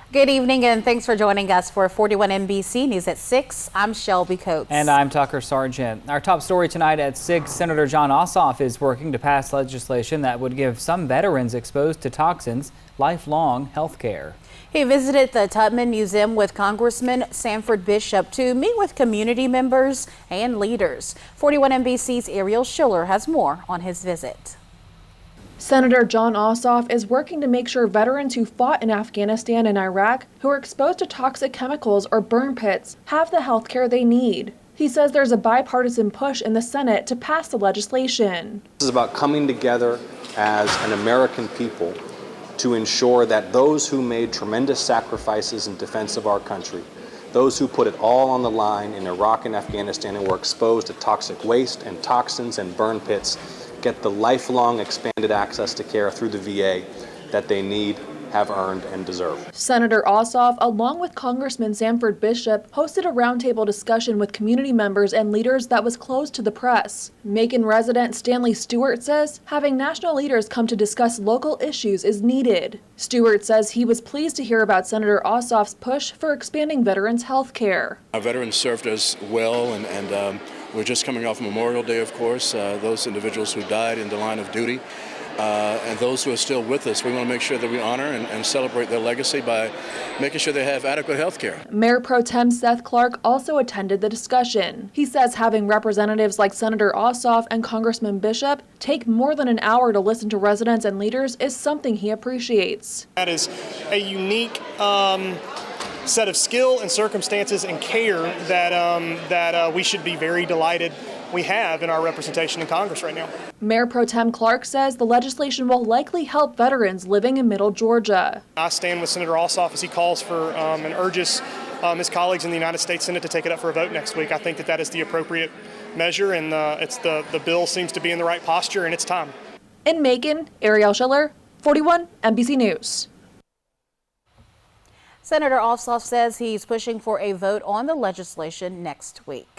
Good evening and thanks for joining us for 41 NBC News at 6. I'm Shelby Coates. And I'm Tucker Sargent. Our top story tonight at 6, Senator Jon Ossoff is working to pass legislation that would give some veterans exposed to toxins lifelong health care. He visited the Tubman Museum with Congressman Sanford Bishop to meet with community members and leaders. 41 NBC's Ariel Schiller has more on his visit. Senator Jon Ossoff is working to make sure veterans who fought in Afghanistan and Iraq, who are exposed to toxic chemicals or burn pits, have the health care they need. He says there's a bipartisan push in the Senate to pass the legislation. This is about coming together as an American people to ensure that those who made tremendous sacrifices in defense of our country, those who put it all on the line in Iraq and Afghanistan and were exposed to toxic waste and toxins and burn pits, get the lifelong expanded access to care through the VA that they need, have earned, and deserve. Senator Ossoff, along with Congressman Sanford Bishop, hosted a roundtable discussion with community members and leaders that was closed to the press. Macon resident Stanley Stewart says having national leaders come to discuss local issues is needed. Stewart says he was pleased to hear about Senator Ossoff's push for expanding veterans' health care. Our veterans served us well, and we're just coming off Memorial Day, of course. Those individuals who died in the line of duty and those who are still with us, we want to make sure that we honor and celebrate their legacy by making sure they have adequate health care. Mayor Pro Tem Seth Clark also attended the discussion. He says having representatives like Senator Ossoff and Congressman Bishop take more than an hour to listen to residents and leaders is something he appreciates. That is a unique set of skill and circumstances and care that we should be very delighted we have in our representation in Congress right now. Mayor Pro Tem Clark says the legislation will likely help veterans living in Middle Georgia. I stand with Senator Ossoff as he calls for and urges his colleagues in the United States Senate to take it up for a vote next week. I think that is the appropriate measure, and the bill seems to be in the right posture, and it's time. In Macon, Ariel Schiller, 41 NBC News. Senator Ossoff says he's pushing for a vote on the legislation next week.